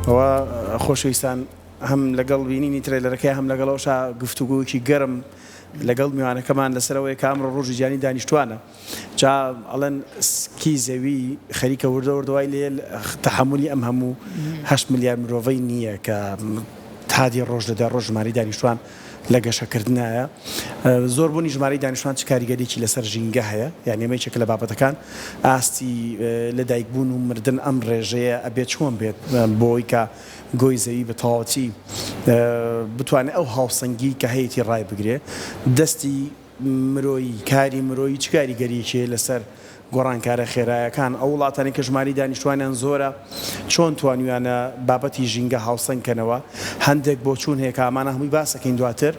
ئەوە خۆشەویستان هەم لەگەڵ بینینی ترێلەرەکەی هەم لەگەڵەوەشا گفتوگویەکی گەرم لەگەڵ میوانەکەمان لەسەرەوەی کە ئەمڕۆ ڕۆژی جیهانی دانیشتوانە جا ئەڵەن سکی زەوی خەریکە وردەوردەوای لێ تەحملی ئەم هەموو 8 ملیار مرۆڤەی نییە کە تادی ڕۆژ دەدا ڕۆژ ژمارەی دانیشتوان لە گەشەکردنایە زۆر بوونی ژمارەی دانیشتوان چ کاریگەریی لەسەر ژینگە هەیە یعنی ئەمەیەکێکە لە بابەتەکان ئاستی لەدایکبوون و مردن ئەم ڕێژەیە ئەبێت چۆن بێت بۆی کە گۆی زەوی بە تەواوەتی بتوانێت ئەو هاوسەنگی کە هەیەی ڕای بگرێ دەستی مرۆیی کاری مرۆیی چ کاریگەریەکێ لەسەر گۆڕانکارە خێرایەکان ئەو وڵاتانی کە ژماری دانیشتوانیان زۆرە چۆن توانیوانە بابەتی ژینگە هاوسەنگکەنەوە هەندێک بۆ چوون هەیە کە ئەمانە هەمووی باسەکەین دواتر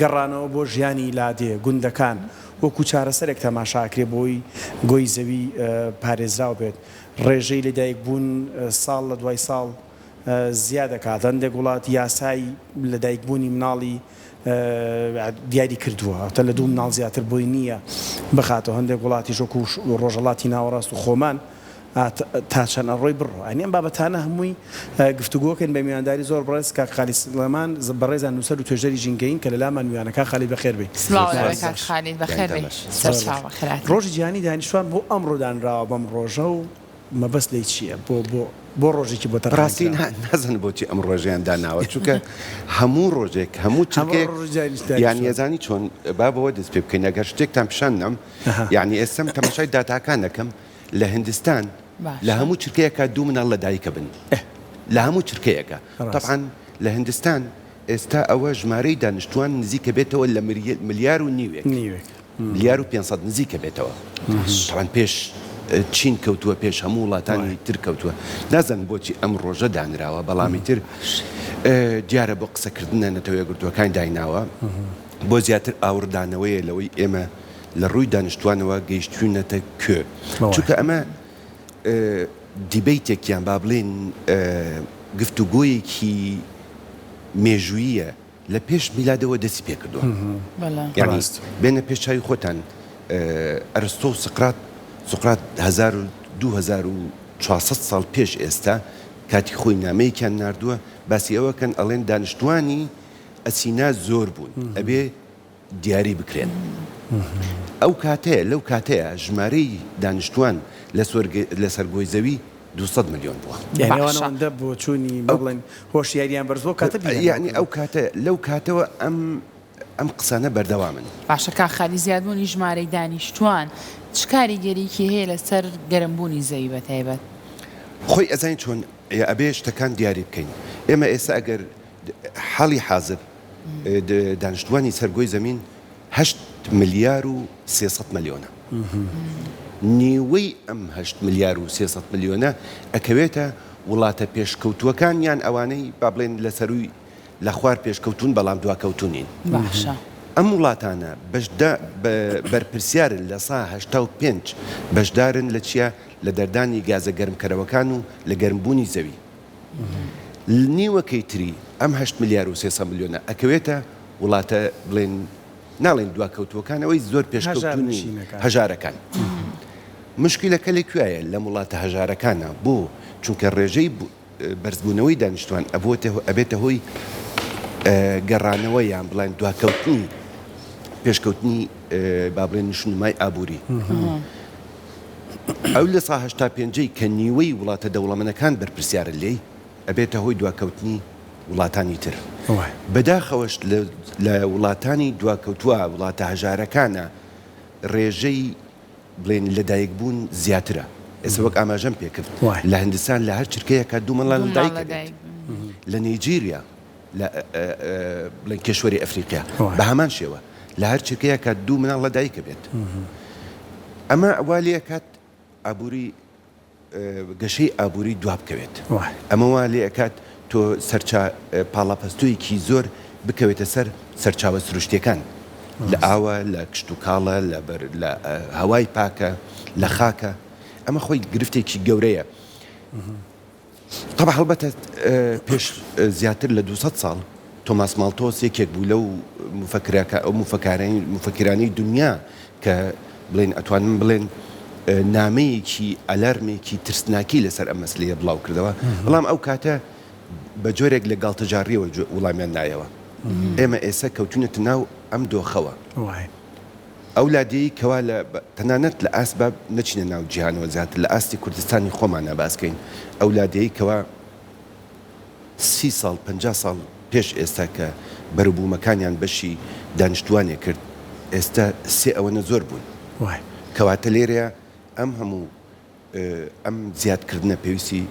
گەڕانەوە بۆ ژیانی لادێ گوندەکان وەکو چارەسەرێک تەماشاکرێ بۆی گۆی زەوی پارێزراو بێت ڕێژەی لەدایک بوون ساڵ لە دوای ساڵ زیاد دەکات هەندێک وڵات یاسای لەدایکبوونی مناڵی دیاری کردووە تا لە دوو مناڵ زیاتر بۆی نییە بخاتەوە هەندێک وڵاتی ژۆکو ڕۆژەڵاتی ناوەڕاست و خۆمان تا چەند ئەڕۆی بڕۆ ئەنیەم بابەتانە هەمووی گفتوگۆکەن بە میوانداری زۆر بڕێز کاک خالی سلێمان بەڕێزان نووسەر و توێژەری ژینگەین کە لە لامان میوانەکە خالی بەخێر بێ ڕۆژی جیهانی دانیشتوان بۆ ئەمڕۆ دانراوە بەم ڕۆژە و مەبەست لێی چییە بۆ ڕۆژێکی بۆ ڕاستی نازن بۆچی ئەم ڕۆژیان داناوە چونکە هەموو ڕۆژێک هەموو چکێک یان ێزانی چۆن با بەوە دەست پێ بکەین ئەگەر شتێکتان پیشاندەم یعنی ئێستم تەماشای داتاکان دەکەم لە هندستان لە هەموو چرکەیەکە 2 مناڵ لەدایکە بن لە هەموو چرکەیەکە طبعاً لە هندستان ئێستا ئەوە ژمارەی دانیشتوان نزیکە بێتەوە لە 1.5 ملیار ملیار و 500 نزیکە بێتەوە طبعاً پێش چین کەوتووە پێش هەموو وڵاتانی تر کەوتووە نازان بۆچی ئەم ڕۆژە دانراوە بەڵامی تر دیارە بۆ قسەکردنە نەتەوەیە گرتوەکان دایناوە بۆ زیاتر ئاوردانەوەیە لەوەی ئێمە لە ڕووی دانیشتوانەوە گەیشتوونەتە کوێ چونکە ئەمە دیبەیتێکیان با بڵێن گفتوگۆیەکی مێژوویە لە پێش میلادەوە دەستی پێ کردووە یعنی بێنە پێش چاوی خۆتان ئەرستۆ و سقرات 2400 ساڵ پێش ئێستا کاتی خۆی نامەیەکیان ناردووە باسی ئەوەکەن ئەڵێن دانیشتوانی ئەسینا زۆر بوون ئەبێ دیاری بکرێن ئەو کاتەیە لەو کاتەیە ژمارەی دانیشتوان لە سەرگۆی زەوی 200 ملیۆن بووە یعنیوانەوەندە بۆ چوونی بڵێن هۆشیاریان بەرزۆ کاتە یعنی ئەو کاتە لەو کاتەوە ئەم قسانە بەردەوامن باشە کا خالی زیادبوونی ژمارەی دانیشتوان چ کاریگەریکی هەیە لەسەر گەرمبوونی زەوی بەتایبەت خۆی ئەزانین چۆن ئەبێ شتەکان دیاری بکەین ئێمە ئێستا ئەگەر حاڵی حازر دانیشتوانی سەرگۆی زەمین 8 ملیار و 300 ملیۆنە نیوەی ئەم 8 ملیار و 300 ملیۆنە ئەکەوێتە وڵاتە پێشکەوتووەکان یان ئەوانەی با بڵێن لە سەروی لە خوار پێشکەوتون بەڵام دواکەوتونین ئەم وڵاتانە بەرپرسیارن لە سا 85 بەشدارن لە چیە لە دەردانی گازە گەرمکەرەوەکان و لە گەرمبوونی زەوی نیوەکەی تری ئەم 8 ملیار و 300 ملیۆنە ئەکەوێتە وڵاتە بڵێن ناڵێن دواکەوتوەکانەوەی زۆر پێشکەوتونی هەژارەکان مشکلەکە لەکوایە لە وڵاتە هەژارەکانە بۆ چونکە ڕێژەی بەرزبوونەوەی دانیشتوان ئەبێتە هۆی گەڕانەوە یان بڵێن دواکەوتنی پێشکەوتنی با بڵێن نیشتنمای ئابووری ئەو لە سا 85 کە نیوەی وڵاتە دەوڵەمەندەکان بەرپرسیارە لێی ئەبێتە هۆی دواکەوتنی وڵاتانی تر بەداخەوەش لە وڵاتانی دواکەوتووە وڵاتە هەژارەکانە ڕێژەی بڵێن لەدایکبوون زیاترە ئێستا وەک ئاماژەم پێکرد لە هندستان لە هەر چرکەیەکە 2 منداڵ لەدایکە بێت لە نیجیریا بڵێن کێشوەری ئەفریقیا بە هەمان شێوە لە هەر چرکەیەکە 2 منداڵ لەدایکە بێت ئەمە وا لێ کات ئابووری گەشەی ئابووری دوا بکەوێت ئەمە وا لێ ئەکات تۆ سەرچا پاڵاپەستوویەکی زۆر بکەوێتە سەر سەرچاوە سروشتیەکان لە ئاوە لە کشت و کاڵە لە هەوای پاکە لە خاکە ئەمە خۆی گرفتێکی گەورەیە طبعا هەڵبەتە پێش زیاتر لە 200 ساڵ تۆماس ماڵتۆس یەکێک بوو لەو مفەکرانی دنیا کە بڵێن ئەتوانم بڵێن نامەیەکی ئەلارمێکی ترسناکی لەسەر ئەم مەسلەیە بڵاو کردەوە بەڵام ئەو کاتە بە جۆرێک لە گاڵتەجاڕیەوە وڵامیان نایەوە ئێمە ئێستا کەوتونەتە ناو ئەم دۆخەوە ئەو لادەیە کەوا تەنانەت لە ئاسباب نەچینە ناو جیهانەوە زیاتر لە ئاستی کوردستانی خۆمانە باسکەین ئەو لادەیە کەوا 30 ساڵ 50 ساڵ پێش ئێستا کە بەروبوومەکانیان بەشی دانیشتوانێ کرد ئێستا سێ ئەوەنە زۆر بوون کەواتە لێرەیە ئەم هەموو ئەم زیادکردنە پێویستی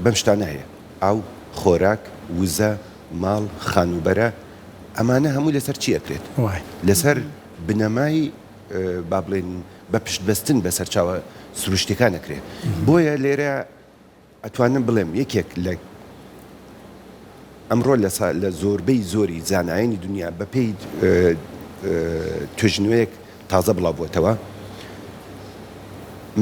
بەم شتانە هەیە ئاو خۆراک وزە ماڵ خانوبەرە ئەمانە هەموو لەسەر چی ئەکرێت لەسەر بنەمای با بڵێن بە پشتبەستن بە سەرچاوە سروشتەکان ئەکرێت بۆیە لێرە ئەتوانم بڵێم یەکێک لە ئەمڕۆ لە زۆربەی زۆری زانایانی دنیا بەپێی توێژنوەیەک تازە بڵاوبووەتەوە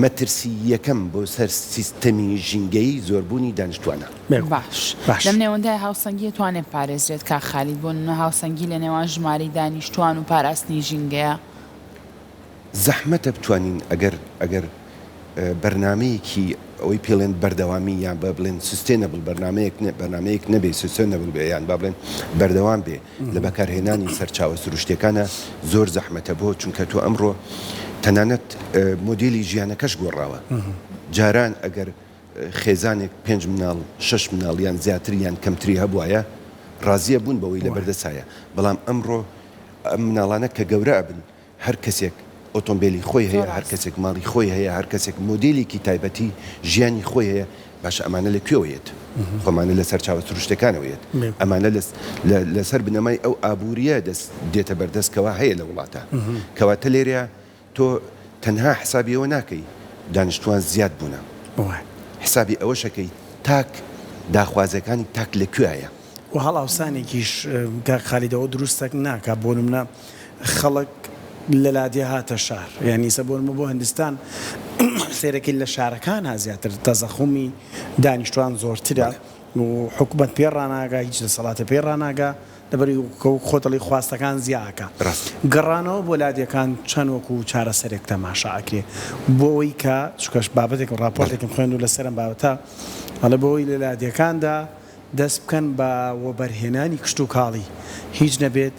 مەترسی یەکەم بۆ سەر سیستەمی ژینگەی زۆربوونی دانیشتوانە باش لەم نێوەندای هاوسەنگی توانێت پارێزرێت کا خالید بۆ هاوسەنگی لە نێوان ژمارەی دانیشتوان و پاراستنی ژینگەیە زەحمەتە بتوانین ئەگەر بەرنمەیەکی ئەوەی پێڵێن بەردەوامی یان بە بڵێن سوستێنەبڵ بەرنمەیەک نەبێ سوستێنەبڵ بێ یان با بڵێن بەردەوام بێ لە بەکارهێنانی سەرچاوە سروشتەکانە زۆر زەحمەتە بۆ چونکە تۆ ئەمڕۆ تەنانەت مۆدیلی ژیانەکەش گۆڕاوە جاران ئەگەر خێزانێک 5 مناڵ 6 مناڵ یان زیاتر یان کەمتری هەبوایە ڕازیە بوون بەوەی لە بەردەسایە بەڵام ئەمڕۆ ئەم مناڵانە کە گەورە ئەبن هەر کەسێک ئۆتۆمبیلی خۆی هەیە هەر کەسێک ماڵی خۆی هەیە هەر کەسێک مۆدیلێکی تایبەتی ژیانی خۆی هەیە باش ئەمانە لەکوێوەیەت خۆمانە لەسەر چاوە سروشتەکانەوەیەت ئەمانە لەسەر بنەمای ئەو ئابووریە دێتە بەردەستکەوە هەیە لە وڵاتە کەواتە لێرە تۆ تەنها حسابیەوە ناکەی دانیشتوان زیاد بوونە حسابی ئەوەشەکەی تاک داخوازەکانی تاک لەکوێیە و هەڵاوسانێکیش خالیدەوە دروستێک ناکە بۆ نمونە خەڵک لە لادێ هاتە شار یعنی سە بۆ هەندستان سێرەکەی لە شارەکان ها زیاتر تەزەخومی دانیشتوان زۆرترە و حکومەت پێ ڕناگا هیچ دەسەڵاتە پێ ڕناگا لەبەری خۆتەڵی خواستەکان زیاکە گەڕانەوە بۆ لادیەکان چەند وەکو چارەسەرێک تەماشا ئەکرێ بۆ ئەوەی کە چکەش بابەتێک ڕاپۆرتێکم خوێن و لەسەرم بابەتە ئەڵە بۆەوەی لە لادیەکاندا دەست بکەن بە وەبەرهێنانی کشت و کاڵی هیچ نەبێت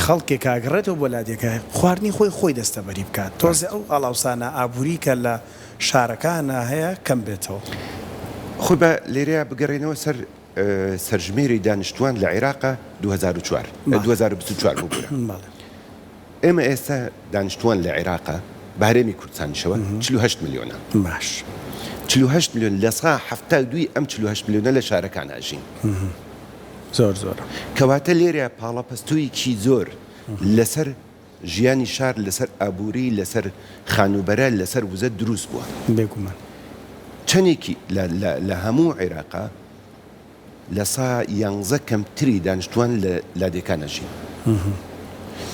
خەڵکێک کاگڕێتەوە بۆ لادیەکە خواردنی خۆی دەستەبەری بکات تۆزێ ئەو ئاڵاوسانە ئابووری کە لە شارەکانە هەیە کەم بێتەوە خۆی بە لێرەیە بگەڕێنەوە سەرژمێری دانیشتوان لە عێراقا 2024 بوو ئێمە ئێستا دانیشتوان لە عێراقا بارێمی کوردستانیشەوە 48 میلیۆنە باش 48 میلیۆن لە سا 72 ئەم 48 میلیۆنە لە شارەکان ئاژین زۆر کەواتە لێرە پاڵەپەستوویکی زۆر لەسەر ژیانی شار لەسەر ئابووری لەسەر خانوبەرە لەسەر وزە دروست بووە بێگومان چەندێکی لە هەموو عێراقا لە سا 11 کەمتری دانیشتوان لە لادێکانەژین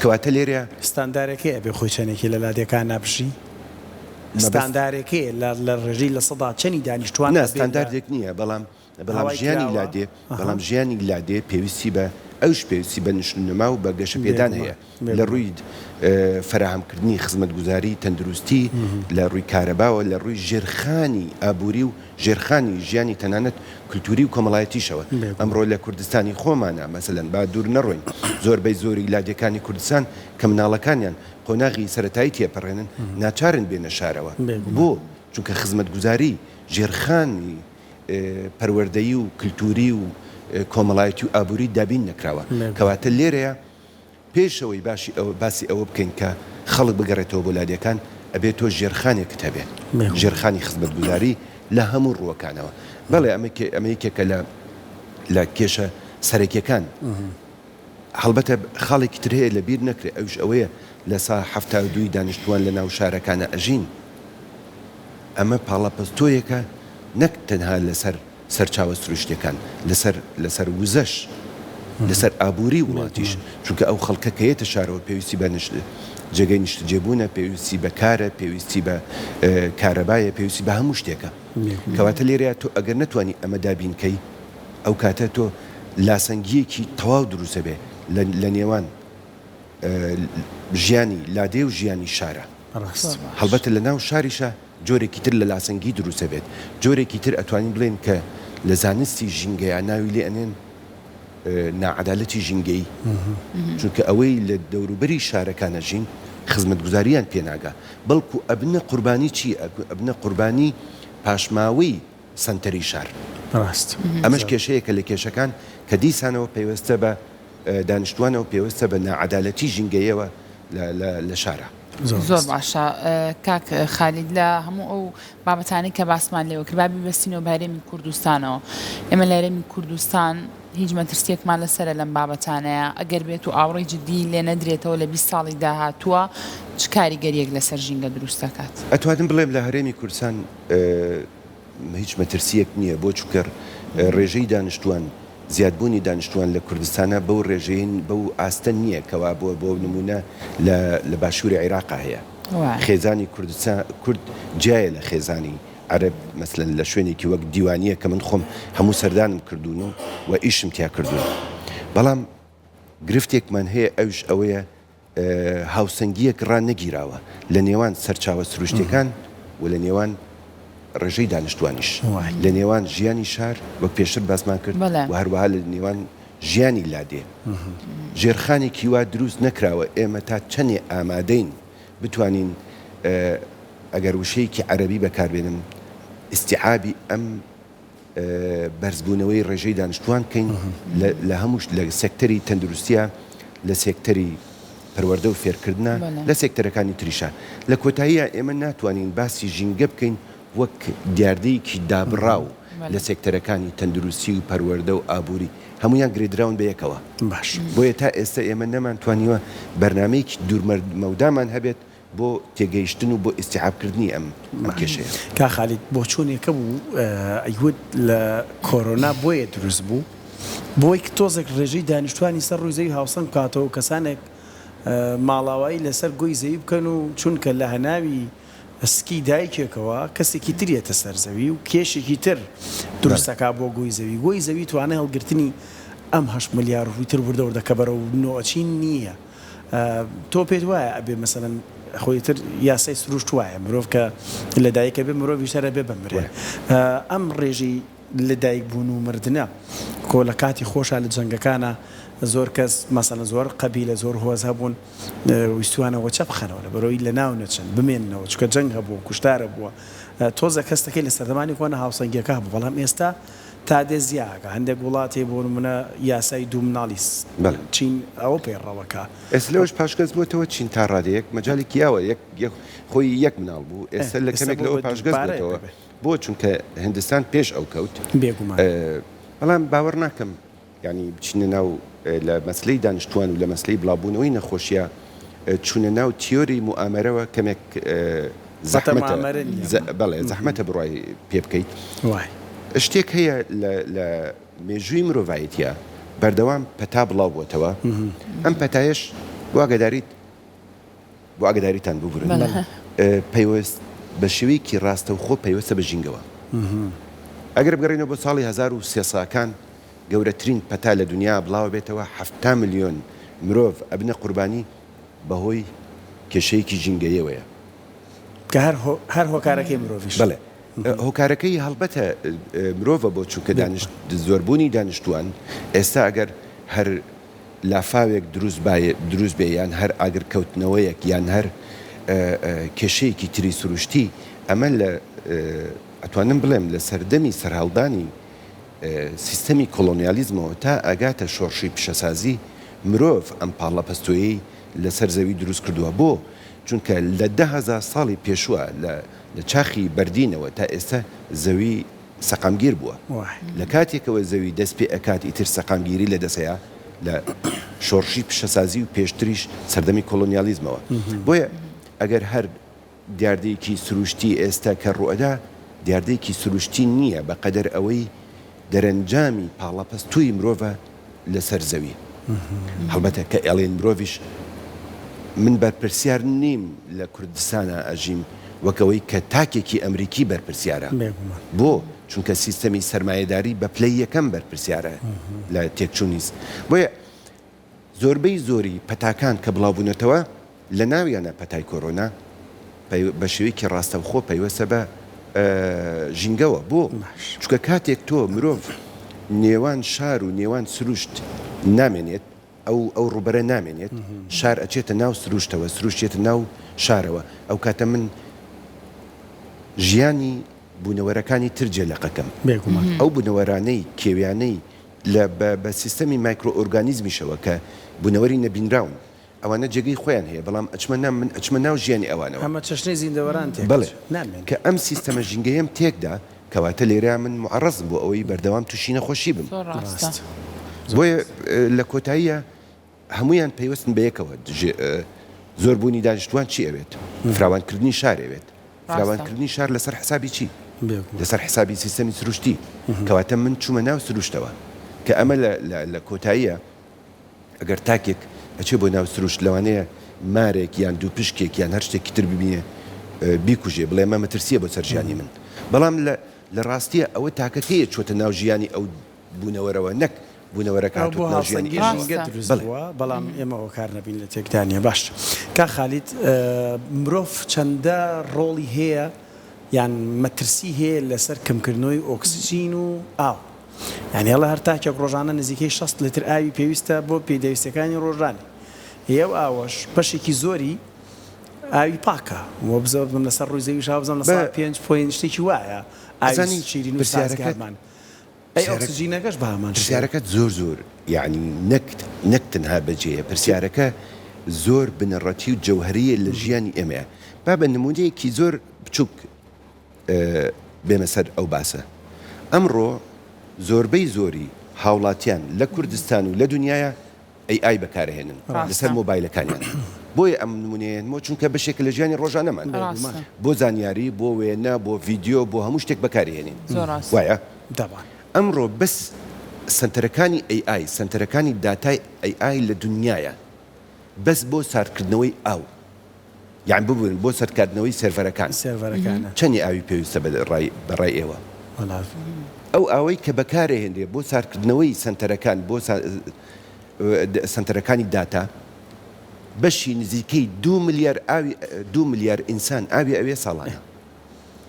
کەواتە لێرە ستاندارێکی ئەبێ خۆی چەندێکی لە لادێکان نابژی ستاندارێکی لە ڕێژی لە سەدا چەندی دانیشتوان ستانداردێک نییە بەڵام ژیانی لادێ بەڵام ژیانی لادێ پێویستی بە ئەوش پێویستی بە نیشتنما و بە گەشە پێدان هەیە لە ڕووی فراهەمکردنی خزمەتگوزاری تەندروستی لە ڕووی کارەباوە لە ڕووی ژێرخانی ئابووری و ژێرخانی ژیانی تەنانەت کولتوری و کۆمەڵایەتیشەوە ئەمڕۆ لە کوردستانی خۆمانە مەسەلەن با دوور نەڕۆین زۆربەی زۆری لادێکانی کوردستان کە مناڵەکانیان قۆناغی سەرەتایی تێپەڕێنن ناچارن بێنە شارەوە بۆ چونکە خزمەتگوزاری ژێرخانی پەروەردەیی و کللتوری و کۆمەڵایەتی و ئابووری دابین نەکراوە کەواتە لێرەیە پێشەوەی باسی ئەوە بکەین کە خەڵک بگەڕێتەوە بۆ لادیەکان ئەبێت تۆ ژێرخانێکت هەبێت ژێرخانی خزمەتگوزاری لە هەموو ڕووەکانەوە بەڵێ ئەمەیەکێکە لە کێشە سەرەکیەکان هەڵبەتە خاڵێکی تر هەیە لە بیر نەکرێ ئەوش ئەوەیە لە سا 72 دانیشتوان لە ناو شارەکانە ئەژین ئەمە پاڵەپەستۆیەکە نەک تەنها لەسەر سەرچاوە سروشتەکان لەسەر وزەش لەسەر ئابووری وڵاتیش چونکە ئەو خەڵکەکەیەتە شارەوە پێویستی بە جێگەی نیشتەجێبوونە پێویستی بە کارە پێویستی بە کارەبایە پێویستی بە هەموو شتێکە کەواتە لێرەیە تۆ ئەگەر نەتوانی ئەمە دابینکەی ئەو کاتە تۆ لاسەنگیەکی تەواو دروستە بێ لە نێوان ژیانی لادێ و ژیانی شارە هەڵبەتە لە ناو شاریشە جۆرێکی تر لە لاسەنگی دروستە بێت جۆرێکی تر ئەتوانین بڵێن کە لە زانستی ژینگەیە ناوی لێ ئەنێن ناعەدالەتی ژینگەی چونکە ئەوەی لە دەوروبەری شارەکانە ژین خزمەتگوزاریان پێناگا بەڵکو ئەبنە قوربانی چی ئەبنە قوربانی پاشماوەی سنتەری شار ڕاست ئەمەش کێشەیەکە لە کێشەکان کە دیسانەوە پێوەستە بە دانیشتوانەوە پێوەستە بە ناعەدالەتی ژینگەیەوە لە شارە زۆر باشە کاک خالید لە هەموو ئەو بابەتانی کە باسمان لێوە کرد بابی بەستینەوە بە هەرێمی کوردستانەوە ئێمە لە هەرێمی کوردستان هیچ مەترسیەکمان لەسەرە لەم بابەتانەیە ئەگەر بێت و ئاوڕێی جدی لێ نەدرێتەوە لە 20 ساڵی داهاتووە چ کاریگەریەک لەسەر ژینگە دروست دەکات ئەتوانم بڵێم لە هەرێمی کوردستان هیچ مەترسیەک نییە بۆ چووکە ڕێژەی دانیشتوان زیادبوونی دانیشتوان لە کوردستانە بەو ڕێژەین بەو ئاستە نییە کەوا بۆ نمونە لە باشووری عێراقا هەیە خێزانی کوردستان کورد جایە لە خێزانی عەرب مەسلەن لە شوێنێکی وەک دیوانیە کە من خۆم هەموو سەردانم کردوون و ئیشم تیا کردوون بەڵام گرفتێکمان هەیە ئەوش ئەوەیە هاوسەنگیەک ڕان نەگیراوە لە نێوان سەرچاوە سروشتەکان و لە نێوان ڕێژەی دانیشتوانیش لە نێوان ژیانی شار وەک پێشتر باسمان کرد و هەروەها لە نێوان ژیانی لادێ ژێرخانێکی وا دروست نەکراوە ئێمە تا چەندێ ئامادەین بتوانین ئەگەر وشەیەکی عەرەبی بەکاربێنم ئیستیعابی ئەم بەرزبوونەوەی ڕێژەی دانیشتوان بکەین لە هەمووش لە سێکتەری تەندروستیە لە سێکتەری پەروەردە و فێرکردنە لە سێکتەرەکانی تریشە لە کۆتاییە ئێمە ناتوانین باسی ژینگە بکەین وەک دیاردەیەکی دابڕاو لە سێکتەرەکانی تەندروستی و پەروەردە و ئابووری هەمویان گرێدراون بەیەکەوە باش بۆیە تا ئێستا ئێمە نەمانتوانیوە بەرنامەیەکی دوورمەودامان هەبێت بۆ تێگەیشتن و بۆ ئیستیعابکردنی ئەم کێشەیە کا خالید بۆ چۆنێکە بوو ئەیود لە کۆرۆنا بۆیە دروست بوو بۆی تۆزێک ڕێژەی دانیشتوانی سەر ڕووی زەوی هاوسەنگ بکاتەوە کەسانێک ماڵاوایی لەسەر گۆی زەوی بکەن و چونکە لە هەناوی سکی دایکێکەوە کەسێکی ترێتە سەرزەوی و کێشێکی تر دروستەکە بۆ گۆی زەوی توانای هەڵگرتنی ئەم 8 ملیار ڕووی تر وردەوردە کە بەرەو نۆچین نییە تۆ پێت وایە ئەبێ مەسەلەن خۆی تر یاسای سروشت وایە مرۆڤ کە لەدایکە بێ مرۆڤی شەرە بێ بمرێ ئەم ڕێژی لەدایک بوون و مردنە کۆ لە کاتی خۆشە لە جەنگەکانە زۆر کەس مەسەلەن زۆر قەبیلە زۆر هۆز هەبوون ویستوانەوە چە بخەنەوە لە بەرەوەی لە ناو نەچن بمێننەوە چکە جەنگ هەبوو کوشتارە بووە تۆزە کەستەکەی لە سەردەمانی خۆنە هاوسەنگیەکە بوو بەڵام ئێستا تا دێزیاکە هەندێک وڵاتی بۆ نمونە یاسای دوو مناڵی چین ئەوە پێڕەوەکە ئێستا لەوەش پاشگەز بووەوە چین تا ڕادەیەک مەجاڵێکی یاوە خۆی یەک مناڵ بوو ئێستا لە کەمێک لەوە پاشگەز بێتەوە بۆ چونکە هندستان پێش ئەو کەوت بێگومان بەڵام باوەڕ ناکەم ینی بچینە ناو لە مەسلەی دانیشتوان و لە مەسلەی بڵاوبوونەوەی نەخۆشیە چوونە ناو تیۆری موامەرەوە کەمێک زەحمەتە بڕای پێ بکەیت شتێک هەیە لە مێژووی مرۆڤایەتیە بەردەوام پەتا بڵاو بووەتەوە ئەم پەتایش بۆ ئاگاداریتان ببورن پەیوەست بە شێوەیەکی ڕاستەوخۆ پەیوەستە بە ژینگەوە ئەگەر بگەڕێنەوە بۆ ساڵی 1300 گەورەترین پەتا لە دنیا بڵاو بێتەوە 7 ملیۆن مرۆڤ ئەبنە قوربانی بەهۆی کێشەیەکی ژینگەیەوەیە کە هەر هۆکارەکەی مرۆڤیش بڵێ هۆکارەکەی هەڵبەتە مرۆڤە بۆ چووکە زۆربوونی دانیشتوان ئێستا ئەگەر هەر لافاوێک دروست بێ یان هەر ئاگرکەوتنەوەیەک یان هەر کێشەیەکی تری سروشتی ئەمە لە ئەتوانم بڵێم لە سەردەمی سەرهەڵدانی سیستەمی کۆلۆنیالیزمەوە تا ئەگاتە شۆڕشی پیشەسازی مرۆڤ ئەم پاڵەپەستۆیی لەسەر زەوی دروست کردووە بۆ چونکە لە 10,000 ساڵی پێشووە لە چاخی بەردینەوە تا ئێستا زەوی سەقامگیر بووە لە کاتێکەوە زەوی دەست پێ ئەکات ئیتر سەقامگیری لە دەسەیە لە شۆڕشی پیشەسازی و پێشتریش سەردەمی کۆلۆنیالیزمەوە بۆیە ئەگەر هەر دیاردەیەکی سروشتی ئێستا کە ڕوئەدا دیاردەیەکی سروشتی نییە بەقەدەر ئەوەی دەرەنجامی پاڵەپەستووی مرۆڤە لەسەر زەوی هەڵبەتە کە ئەڵێن مرۆڤیش من بەرپرسیار نیم لە کوردستانە ئەژیم وەکەوەی کە تاکێکی ئەمریکی بەرپرسیارە بۆ چونکە سیستەمی سەرمایەداری بە پلەی یەکەم بەرپرسیارە لە تێکچوونیست بۆیە زۆربەی زۆری پەتاکان کە بڵاوبوونەتەوە لە ناویانە پەتای کۆرۆنا بە شێوەیەکی ڕاستەوخۆ پەیوەستە بە ژینگەوە بۆ چونکە کاتێک تۆ مرۆڤ نێوان شار و نێوان سروشت نامێنێت ئەو ڕوبەرە نامێنێت شار ئەچێتە ناو سروشتەوە سروشتێتە ناو شارەوە ئەو کاتە من ژیانی بوونەوەرەکانی تر جێلەقەکەم ئەو بوونەوەرانەی کێویانەی بە سیستەمی مایکرۆئۆرگانیزمیشەوە کە بوونەوەری نەبینراون ئەوانە جێگەی خۆیان هەیە بەڵام من ئەچمە ناو ژیانی ئەوانەوە ئەمە چەشنەی زیندەوەران تێک بڵێ کە ئەم سیستەمە ژینگەیەم تێکدا کەواتە لێرە من معڕەزم بۆ ئەوەی بەردەوام تووشی نەخۆشی بم بۆیە لە کۆتاییە هەمویان پێیوەستن بە یەکەوە زۆربوونی دانیشتوان چی ئەوێت فراوانکردنی شار ئەوێت فراوانکردنی شار لەسەر حسابی چی لەسەر حسابی سیستەمی سروشتی کەواتە من چوومە ناو سروشتەوە کە ئەمە لە کۆتاییە ئەگەر تاکێک ئەچێ بۆ ناو سروشت لەوانەیە مارێک یان دوو پشکێک یان هەر شتێکی تر ببینێ بیکوژێ بڵێ مە مەترسیە بۆ سەر ژیانی من بەڵام لە ڕاستیە ئەوە تاکەکەیە چۆتە ناو ژیانی ئەو بوونەوەرەوە نەک بوونەوەرەکان بەڵام ئێمەەوە کار نەبین لە تێکدانە باش کا خالید مرۆڤ چەندە ڕۆڵی هەیە یان مەترسی هەیە لەسەر کەمکردنەوەی ئۆکسسیژین و ئاو یعنی هەڵە هەر تاکێک ڕۆژانە نزیکەی 60 لتر ئاوی پێویستە بۆ پێدەویستەکانی ڕۆژانی هێو ئاوەش بەشێکی زۆری ئاوی پاکە وە بزە بم لەسەر ڕووی زەوی شاو بزەم لەسەر 5 پوین شتێکی وایە ئازانی شیرین و سازگارمان ئەی ئۆکسسیژینەکەش بەهامان پرسیارەکەت زۆر یعنی نەک تەنها بەجێیە پرسیارەکە زۆر بنەڕەتی و جەوهریە لە ژیانی ئێمەیە با بە نمونەیەکی زۆر بچووک بێمە سەر ئەو باسە ئەمڕۆ زۆربەی زۆری هاوڵاتیان لە کوردستان و لە دنیاە ئەی بەکارهێنن لەسەر مۆبایلەکانیان بۆیە ئەم نمونەیەنمەوە چونکە بەشێک لە ژیانی ڕۆژانەمان بۆ زانیاری بۆ وێنە بۆ ڤیددیۆ بۆ هەموو شتێک بەکارهێنین وایە ئەمڕۆ بەس سنتەرەکانی AI سنتەرەکانی داتای AI لە دنیاە بەس بۆ ساردکردنەوەی ئاو یان ببوون بۆ سەرکردنەوەی سێڤەرەکان چەندی ئاوی پێویستە بەڕای ئێوە ئەو ئاوەی کە بەکارهێنرێ بۆ ساردکردنەوەی سنتەرەکان بۆ سنتەرەکانی داتا بەشی نزیکەی 2 ملیار ئینسان ئاوی ئەوێ ساڵانە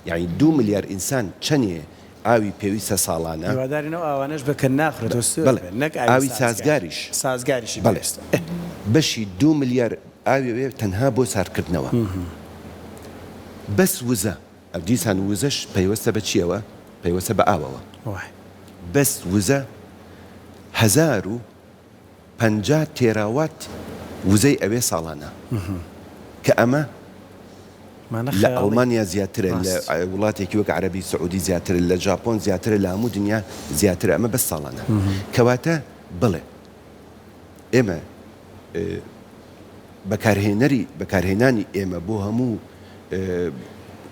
یعنی 2 ملیار ئینسان چەندێ ئاوی پێویستە ساڵانە هیوادارینەوە ئەوانەش بکە ناخرێت ئاوی سازگاریش بەڵێست بەشی 2 ملیار ئاوی تەنها بۆ ساردکردنەوە بەس وزە ئەو دیسان وزەش پەیوەستە بە چیەوە پەیوەستە بە ئاوەوە بەس وزە 1050 تێراوات وزەی ئەوێ ساڵانە کە ئەمە لە ئەڵمانیا زیاترە لە وڵاتێکی وەک عەرەبی سعودی زیاترە لە ژاپۆن زیاترە لە هەموو دنیا زیاترە ئەمە بەس ساڵانە کەواتە بڵێ ئێمە بەکارهێنانی ئێمە بۆ هەموو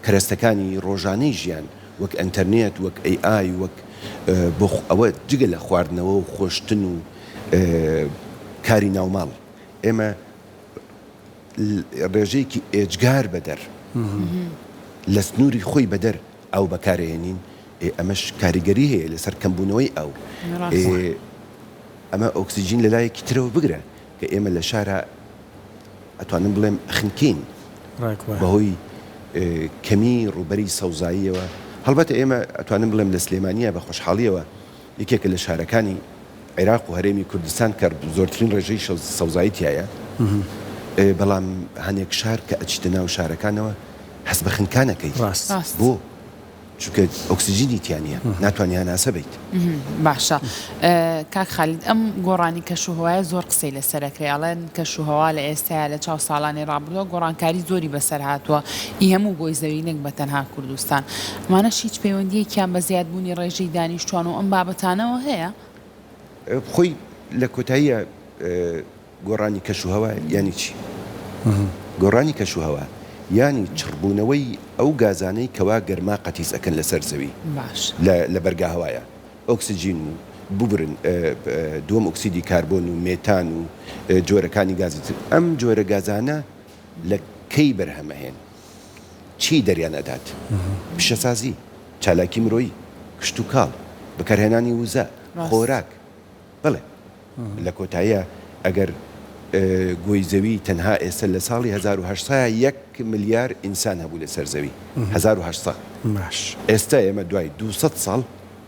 کەرەستەکانی ڕۆژانەی ژیان وەک ئەنتەرنێت وەک AI وەک بۆ ئەوە جگە لە خواردنەوە و خۆشتن و کاری ناوماڵ ئێمە ڕێژەیەکی ئێجگار بەدەر لە سنووری خۆی بەدەر ئەو بەکارهێنین ئەمەش کاریگەری هەیە لەسەر کەمبوونەوەی ئەو ئەمە ئۆکسسیژین لە لایەکی ترەوە بگرە کە ئێمە لە شارە ئەتوانم بڵێم خنکین بەهۆی کەمی ڕوبەری سەوزاییەوە هەڵبەتە ئێمە ئەتوانم بڵێم لە سلێمانیە بە خۆشحاڵیەوە یەکێکە لە شارەکانی عێراق و هەرێمی کوردستان کە زۆرترین ڕێژەی سەوزایی تایە بەڵام هەنێک شار کە ئەچیتە ناو شارەکانەوە هەست بە خنکانەکەی بۆ چونکە ئۆکسسیژینی تیانە ناتوانانی هەناسە بیت باشە کاک خالید ئەم گۆڕانی کەشوهەوایە زۆر قسەی لەسەرەکرێ ئەڵێن کەشوهەوا لە ئێستاە لە چاو ساڵانی ڕابردووە گۆڕانکاری زۆری بەسەر هاتووە هەموو بۆی زەوی نەک بە تەنها کوردستان ئەمانەش هیچ پەیوەندیەکیان بە زیادبوونی ڕێژەی دانیشتوان و ئەم بابەتانەوە هەیە خۆی لە کۆتاییە گۆڕانی کەشوهەوا ینی چی گۆڕانی کەشوهەوا ینی چڕبوونەوەی ئەو گازانەی کەوا گەرما قەتیس ئەکەن لەسەر زەوی لە بەرگاهەوایە ئۆکسسیژین و ببرن دووەم ئۆکسیدی کاربۆن و مێتان و جۆرەکانی گازی تر ئەم جۆرە گازانە لە کەی بەرهەمەهێن چی دەریانەدات پیشەسازی چالاکی مرۆیی کشت و کاڵ بەکارهێنانی وزە خۆراک بڵێ لە کۆتاییە ئەگەر گۆی زەوی تەنها ئێستا لە ساڵی 1970 1 ملیار ئینسان هەبوو لەسەر زەوی 1970 باش ئێستا ئێمە دوای 200 ساڵ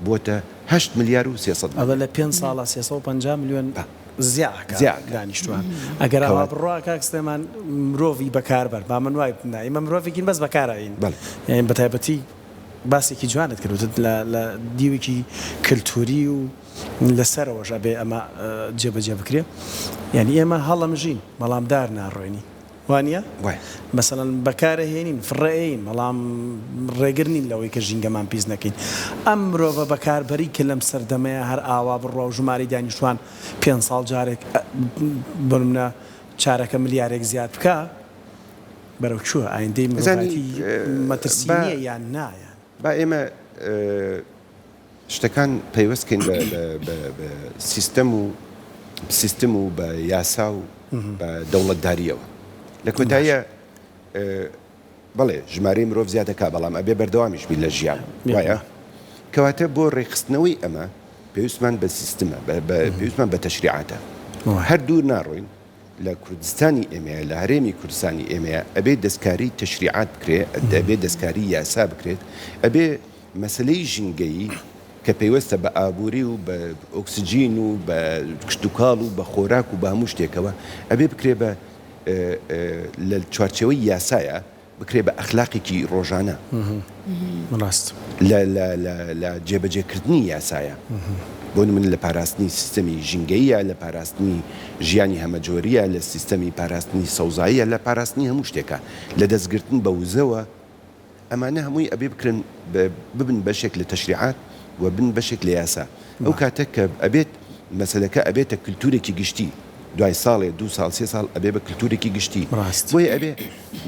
بۆتە 8 ملیار و 300 ئەوە لە 5 ساڵە 350 میلیۆن زیاد دانیشتوان ئەگەر ئەوە بڕوا کاکسێمان مرۆڤی بەکاربەر با من وای بنا ئێمە مرۆڤێکین بەس بەکارین یعنی بەتایبەتی باسێکی جوانت کردوت لە دیوێکی کللتوری و لەسەرەوەش ئەبێ ئەمە جێبەجێ بکرێ یعنی ئێمە هەڵەمژین بەڵام دار ناڕۆینی وانە مەسەڵەن بەکارەهێنین فڕێین بەڵام ڕێگرنین لەوەی کە ژینگەمان پیس نەکەین ئەم مرۆڤە بەکاربەری کە لەم سەردەمەیە هەر ئاوا بڕوا و ژماری دانیشتوان 5 ساڵ جارێک بمە چارەکە ملیارێک زیاد بکە بەرەو چووە ئایندەی مرۆڤەتی مەترسیە یان نایە با ئێمە شتەکان پەیوەستکەین بە سیستم و بە یاسا و بە دەوڵەتداریەوە لە کۆتاییە بەڵێ ژمارەی مرۆڤ زیادەکە بەڵام ئەبێ بەردەوامیش بی لە ژیان وایە کەواتە بۆ ڕێخستنەوەی ئەمە پێویستمان بە سیستمە پێویستمان بە تەشریعاتە هەر دوور ناڕۆین لە کوردستانی ئێمەیە لە هەرێمی کوردستانی ئێمەیە ئەبێ دەستکاری تەشریعات بکرێت ئەبێ دەستکاری یاسا بکرێت ئەبێ مەسلەی ژینگەیی کە پێیوەستە بە ئابووری و بە ئۆکسسیجین و بە کشتتوکاڵ و بە خۆراک و بە هەموو شتێکەوە ئەبێ بکرێ بە لە چوارچەوەی یاسایە بکرێ بە ئەخلاقێکی ڕۆژانە ڕاست لە جێبەجێکردنی یاسایە بۆ من لە پاراستنی سیستەمی ژینگەیە لە پاراستنی ژیانی هەمەجۆریە لە سیستەمی پاراستنی سەوزاییە لە پاراستنی هەموو شتێکە لە دەستگرتن بە وزەوە ئەمانە هەمووی ئەبێ بکرن ببن بەشێک لە تەشریعات و بن بەشێک لە یاسا ئەو کاتێک کە ئەبێت مەسەلەکە ئەبێتە کللتورێکی گشتی دوای ساڵێ 2 ساڵ 3 ساڵ ئەبێ بە کللتورێکی گشتی بۆیە ئەبێ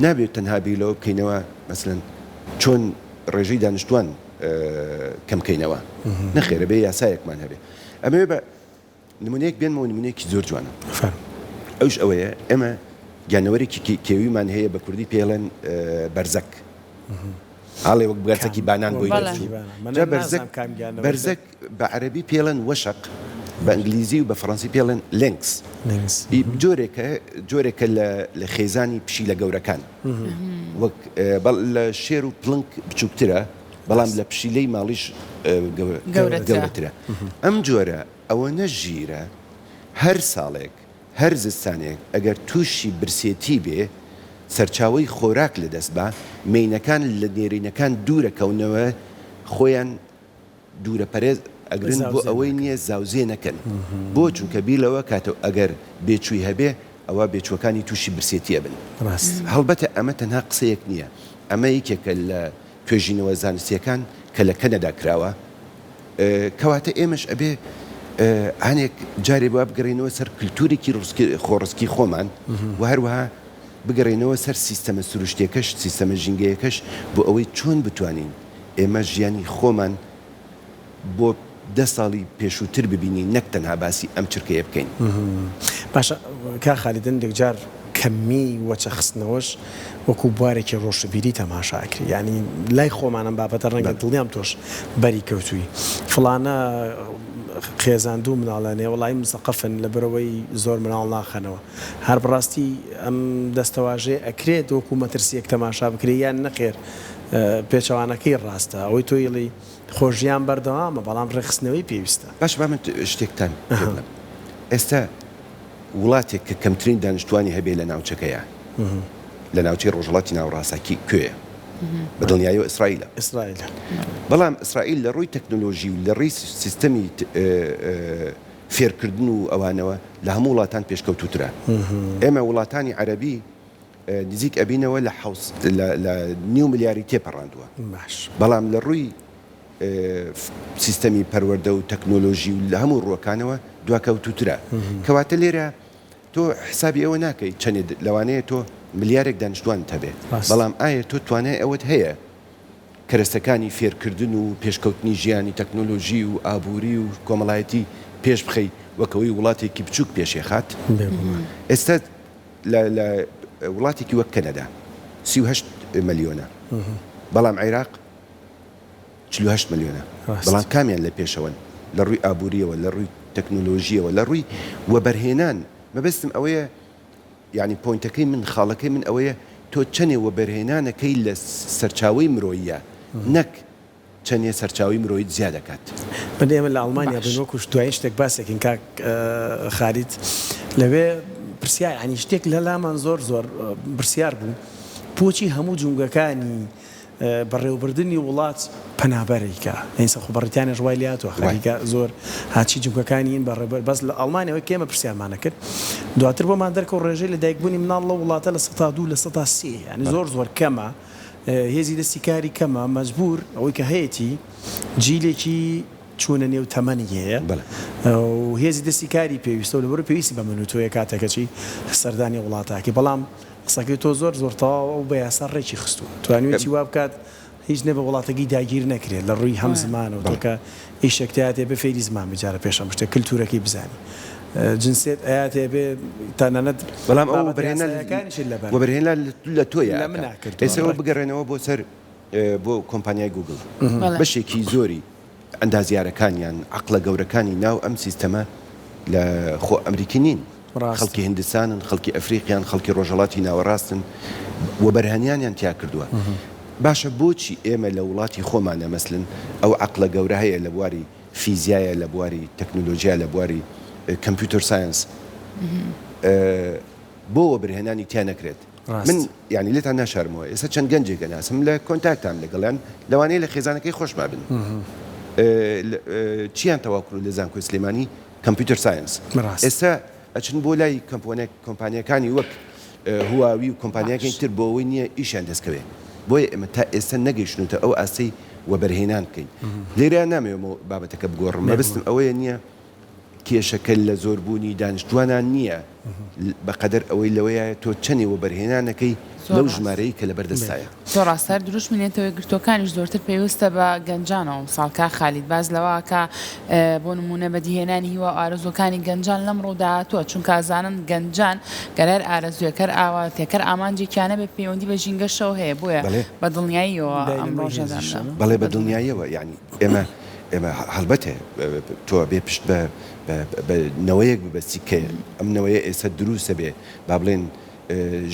نابێت تەنها بیلەوە بکەینەوە مەسەلەن چۆن ڕێژەی دانیشتوان کەمکەینەوە نەخێرە بێ یاسایەکمان هەبێ ئەمە بە نمونەیەک بێنمەوە نمونەیەکی زۆر جوانە ئەوش ئەوەیە ئێمە گیانەوەرێکی کێویمان هەیە بە کوردی پێڵێن بەرزەک هاڵێ وەک بگەرچێکی بانان بۆی بەرزەک بە عەرەبی پێڵێن وەشق بە ئەنگلیزی و بە فەڕەنسی پێڵێن لینکس جۆرێکە لە خێزانی پشی لە گەورەکان وەک لە شێر و پڵنگ بچووکترە بەڵام لە پشیلەی ماڵیش گەورەترە ئەم جۆرە ئەوە نەژیرە هەر ساڵێک هەر زستانێک ئەگەر تووشی برسێتی بێ سەرچاوی خۆراک لەدەست بە مینەکان لە نێرینەکان دوورەکەونەوە خۆیان دوورە پەرێز ئەگرن بۆ ئەوەی نییە زاوزێ نەکەن بۆ چونکە بیلەوە کاتە ئەگەر بێچووی هەبێ ئەوە بێچوەکانی تووشی برسێتیە بن هەڵبەتە ئەمە تەنها قسەیەک نییە ئەمە یەکێکە لە توێژینەوە زانستیەکان کە لە کەنەدا کراوە کەواتە ئێمەش ئەبێ هەنێک جارێ بە بگەڕێنەوە سەر کللتورێکی خۆڕسکی خۆمان و هەروەها بگەڕێنەوە سەر سیستەمە سروشتێکەش سیستەمە ژینگەیەکەش بۆ ئەوەی چۆن بتوانین ئێمە ژیانی خۆمان بۆ 10 ساڵی پێشووتر ببینی نەک تەنها باسی ئەم چرکەیە بکەین باشە کا خالیدن دێکجار کەمی وەچە خستنەوەش وەکو بوارێکی ڕۆشنبیری تەماشاکری ینی لای خۆمانم بابەتە ڕەنگە دڵنیام تۆش بەری کەوتووی فڵانە خێزاندوو مناڵانێ وڵی مسەقفن لە بەرەوەی زۆر مناڵ ناخەنەوە هەر بڕاستی ئەم دەستەواژێ ئەکرێت وەکو مەترسیەک تەماشا بکرێ یان نەخێر پێچەوانەکەی ڕاستە ئەوەی تۆیڵی خۆشیان بەردەوامە بەڵام ڕێخستنەوەی پێویستە باش با من شتێکتان ئێستا وڵاتێک کە کەمترین دانیشتوانی هەبێ لە ناوچەکەیە لە ناوچەی ڕۆژهەڵاتی ناوڕاستەکی کوێیە بە دڵنیاییەوە ئیسرائیلە بەڵام ئیسرائیل لە ڕووی تەکنۆلۆژی و لە ڕووی سیستەمی فێرکردن و ئەوانەوە لە هەموو وڵاتان پێشکەوتوترە ئێمە وڵاتانی عەرەبی نزیک ئەبینەوە لە 9 ملیاری تێپەڕاندووە بەڵام لە ڕووی سیستەمی پەروەردە و تەکنۆلۆژی و لە هەموو ڕووەکانەوە دواکەوتوترە کەواتە لێرە تۆ حسابی ئەوە ناکەی چەند لەوانەیە تۆ ملیارێک دانیشتوان هەبێ بەڵام ئایا تۆ توانای ئەوەت هەیە کەرەستەکانی فێرکردن و پێشکەوتنی ژیانی تەکنۆلۆژی و ئابووری و کۆمەڵایەتی پێش بخەی وەکەوەی وڵاتێکی بچووک پێشێخات ئێستا لە وڵاتێکی وەک کەنەدا 38 ملیۆنە بەڵام عێراق 48 ملیۆنە بەڵام کامیان لە پێشەوەن لە ڕووی ئابووریەوە لە ڕووی تەکنۆلۆژیەوە لە ڕووی وەبەرهێنان مەبەستم ئەوەیە یعنی پۆینتەکەی من خاڵەکەی من ئەوەیە تۆ چەنێ وەبەرهێنانەکەی لە سەرچاوی مرۆییە نەک چەندێ سەرچاوی مرۆیت زیاد دەکات. بەێ ئێمە لە ئەڵمانیا بنۆکوش دوایین شتێک باسێکین کاک خالید لەوێ پرسیار ینی شتێک لە لامان زۆر برسیار بوو بۆچی هەموو جونگەکانی بەڕێوەبردننی وڵات پەنابەرێکە ئەیسە خۆبەڕیتیانە ژوای لاتەوە خەریکە زۆر هاچی جونگەکانیین بەڕێبەر بەس لە ئەڵمانیەوە کێمە پرسیارمانە کرد دواتر بۆمان دەرکە و ڕێژەی لە دایکبوونی مناڵ لە وڵاتە لە 102 لە 130 ینی زۆر کەمە هێزی دەستی کاری کەمە مەجبور ئەوەی کە هەیەی جیلێکی چوونە نێو تەمەنی هەیە و هێزی دەستی کاری پێویستە و لەبەر پێویستی بە من و تۆیە کاتەکەچی سەردانی وڵاتاکی بەڵام قسەکەی تۆ زۆر تەواو بە یاسا ڕێکی خستووە توانوێتی وا بکات هیچ نێ بە وڵاتەکەی داگیر نەکرێت لە ڕووی هەم زمانەوە تۆکە ئیشێکتاتێ بە فێری زمان بجارە پێشەم شتێک کللتورەکەی بزانی جنسێت ئااتێ بێ تانەت بەڵام ئەو بەرهێنە لە تۆیە ئێسەوە بگەڕێنەوە بۆ سەر بۆ کۆمپانیای گوگل بەشێکی زۆری ئەندازیارەکانیان عقلە گەورەکانی ناو ئەم سیستەمە لە خۆ ئەمریکی نین خەڵکی هندستانن خەڵکی ئەفریقیان خەڵکی ڕۆژەڵاتی ناوەڕاستن و بەرهەنیانیان تیا کردووە باشە بۆچی ئێمە لە وڵاتی خۆمانە مەسلن ئەو عقلە گەورە هەیە لە بواری فیزیایە لە بواری تەکنۆلۆژیا لە بواری کەمپیوتەر ساینس بۆ بەرهێنانی تیا نەکرێت من یعنی لێتان ناشارمەوە ئێستا چەند گەنجێکە ناسم لە کۆنتاکتان لەگەڵیان لەوانەیە لە خێزانەکەی خۆشما بن چیان تەواکر لە زانکۆی سلێمانی کەمپیوتەر ساینس ئێستا ئەچن بۆ لای کۆمپانیەکانی وەک هواوی و کۆمپانیەکانی تر بۆ ئەوەی نییە ئیشیان دەستکەوێت بۆیە ئێمە تا ئێستا نەگەیشتنوتە ئەو ئاسەی وەبەرهێنان بکەین لێرە نامەوێمەوە بابەتەکە بگۆڕم مەبستم ئەوەیە نییە کێشەکە لە زۆربوونی دانیشتوانان نییە بەقەدەر ئەوەی لەوەیە تۆ چەندی وەبەرهێنانەکەی لەو ژمارەی کە لە بەردەستایە تۆ ڕاستەر دروست منێتەوەی گرتوەکانیش زۆرتر پێویستە بە گەنجانەوە ساڵکە خالید باز لەوەکە بۆ نمونە بەدیهێنانی هیوا ئارزوەکانی گەنجان لەم ڕووداهاتووە چونکە ئازانن گەنجان گەرەر ئارەزوەکەر ئاواتێکەر ئامانجێکیانە بە پەیوەندی بە ژینگەشەوە هەیە بۆیە بە دڵنیاییەوە ئەم ڕۆژەدان بەڵێ بە دڵنیاییەوە یعنی ئێمە هەڵبەتێ تۆ بێ پشت بە نەوەیەک بەستی کە ئەم نەوەیە ئێستا دروستە بێ با بڵێن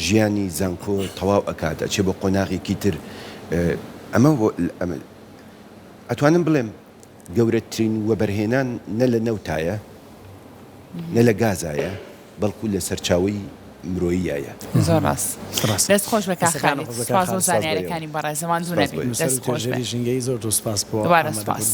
ژیانی زانکۆ تەواو ئەکات ئەچێ بۆ قۆناغێکی تر ئەمە ئەتوانم بڵێم گەورەترین وەبەرهێنان نە لە نەوتایە نە لە گازایە بەڵکو لە سەرچاوی مرۆییایە زۆر ڕاست دەست خۆش بە کاخانی سپاس بۆ زانیاریەکانی بەڕێزەوان زوو نەبین دەست خۆش بێ ژینگەی زۆر سپاس بۆ دوبارە سپاس